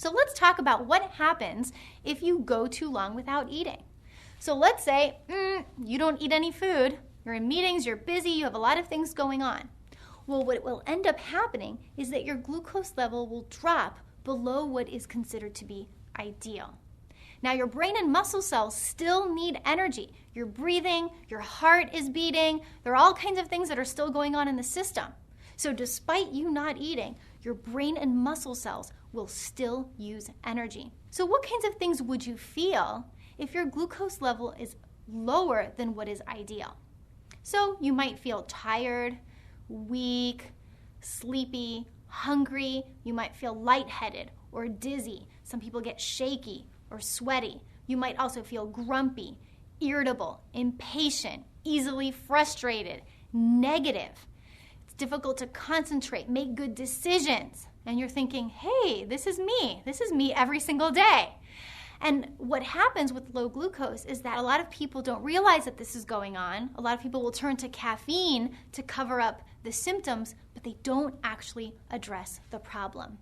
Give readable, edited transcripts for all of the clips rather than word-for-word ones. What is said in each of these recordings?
So let's talk about what happens if you go too long without eating. So let's say you don't eat any food, you're in meetings, you're busy, you have a lot of things going on. Well, what will end up happening is that your glucose level will drop below what is considered to be ideal. Now, your brain and muscle cells still need energy. You're breathing, your heart is beating, there are all kinds of things that are still going on in the system. So despite you not eating, your brain and muscle cells will still use energy. So what kinds of things would you feel if your glucose level is lower than what is ideal? So you might feel tired, weak, sleepy, hungry. You might feel lightheaded or dizzy. Some people get shaky or sweaty. You might also feel grumpy, irritable, impatient, easily frustrated, negative. It's difficult to concentrate, make good decisions. And you're thinking, hey, this is me. This is me every single day. And what happens with low glucose is that a lot of people don't realize that this is going on. A lot of people will turn to caffeine to cover up the symptoms, but they don't actually address the problem.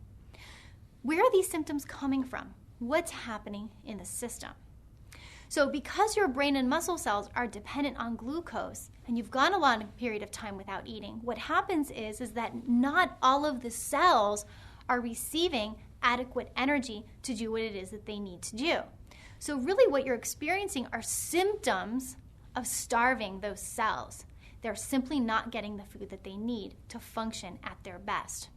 Where are these symptoms coming from? What's happening in the system? So because your brain and muscle cells are dependent on glucose, and you've gone a long period of time without eating, what happens is that not all of the cells are receiving adequate energy to do what it is that they need to do. So really what you're experiencing are symptoms of starving those cells. They're simply not getting the food that they need to function at their best.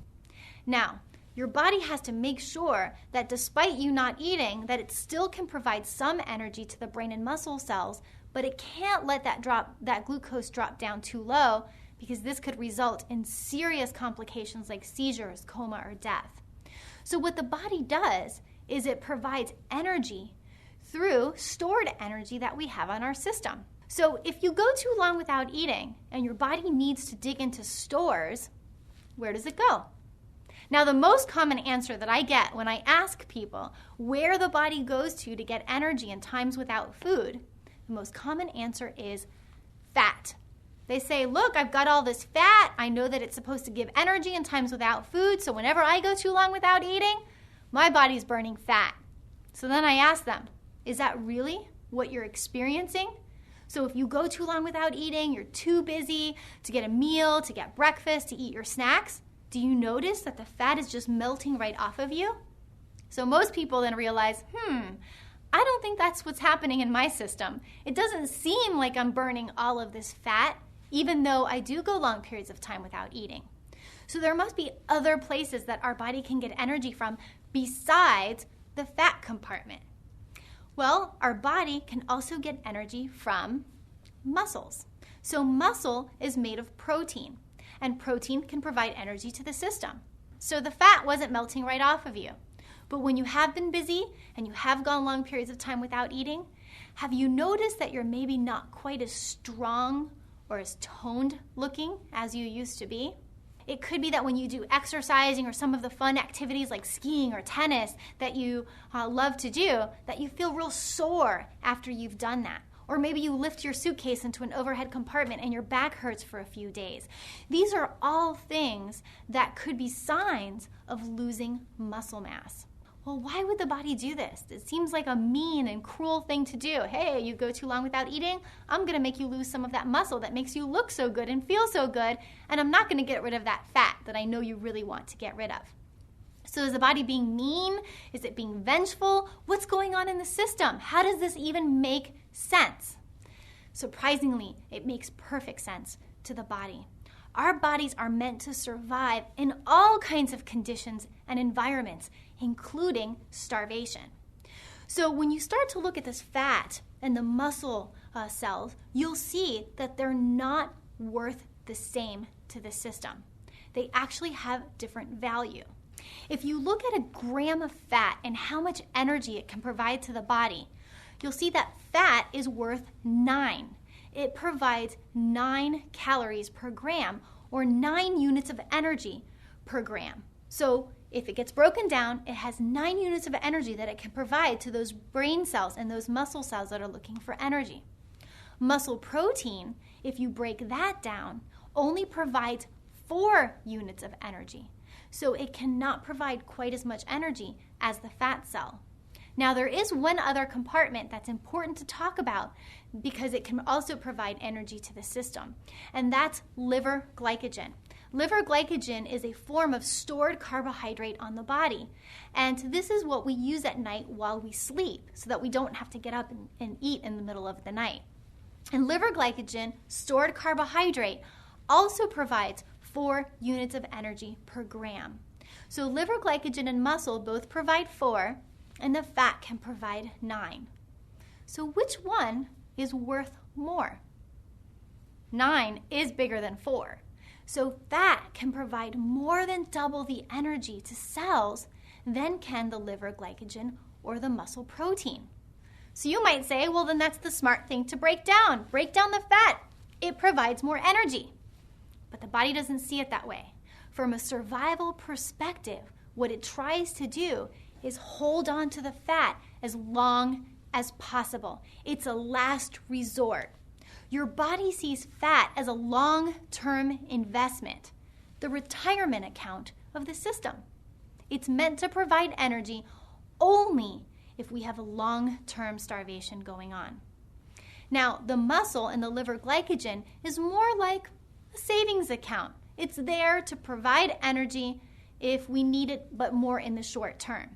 Now, your body has to make sure that despite you not eating, that it still can provide some energy to the brain and muscle cells, but it can't let that glucose drop down too low, because this could result in serious complications like seizures, coma, or death. So what the body does is it provides energy through stored energy that we have on our system. So if you go too long without eating and your body needs to dig into stores, where does it go? Now, the most common answer that I get when I ask people where the body goes to get energy in times without food, the most common answer is fat. They say, look, I've got all this fat. I know that it's supposed to give energy in times without food, so whenever I go too long without eating, my body's burning fat. So then I ask them, is that really what you're experiencing? So if you go too long without eating, you're too busy to get a meal, to get breakfast, to eat your snacks, do you notice that the fat is just melting right off of you? So most people then realize, I don't think that's what's happening in my system. It doesn't seem like I'm burning all of this fat, even though I do go long periods of time without eating. So there must be other places that our body can get energy from besides the fat compartment. Well, our body can also get energy from muscles. So muscle is made of protein, and protein can provide energy to the system. So the fat wasn't melting right off of you. But when you have been busy and you have gone long periods of time without eating, have you noticed that you're maybe not quite as strong or as toned looking as you used to be? It could be that when you do exercising or some of the fun activities like skiing or tennis that you love to do, that you feel real sore after you've done that. Or maybe you lift your suitcase into an overhead compartment and your back hurts for a few days. These are all things that could be signs of losing muscle mass. Well, why would the body do this? It seems like a mean and cruel thing to do. Hey, you go too long without eating, I'm going to make you lose some of that muscle that makes you look so good and feel so good, and I'm not going to get rid of that fat that I know you really want to get rid of. So is the body being mean? Is it being vengeful? What's going on in the system? How does this even make sense? Surprisingly, it makes perfect sense to the body. Our bodies are meant to survive in all kinds of conditions and environments, including starvation. So when you start to look at this fat and the muscle cells, you'll see that they're not worth the same to the system. They actually have different value. If you look at a gram of fat and how much energy it can provide to the body, you'll see that fat is worth 9. It provides 9 calories per gram, or 9 units of energy per gram. So if it gets broken down, it has 9 units of energy that it can provide to those brain cells and those muscle cells that are looking for energy. Muscle protein, if you break that down, only provides 4 units of energy. so it cannot provide quite as much energy as the fat cell. Now, there is one other compartment that's important to talk about because it can also provide energy to the system, and that's liver glycogen. Liver glycogen is a form of stored carbohydrate on the body, and this is what we use at night while we sleep so that we don't have to get up and eat in the middle of the night. And liver glycogen, stored carbohydrate, also provides 4 units of energy per gram. So liver glycogen and muscle both provide 4, and the fat can provide 9. So which one is worth more? 9 is bigger than 4. So fat can provide more than double the energy to cells than can the liver glycogen or the muscle protein. So you might say, well, then that's the smart thing to break down. Break down the fat. It provides more energy. But the body doesn't see it that way. From a survival perspective, what it tries to do is hold on to the fat as long as possible. It's a last resort. Your body sees fat as a long-term investment, the retirement account of the system. It's meant to provide energy only if we have a long-term starvation going on. Now, the muscle and the liver glycogen is more like a savings account. It's there to provide energy if we need it, but more in the short term.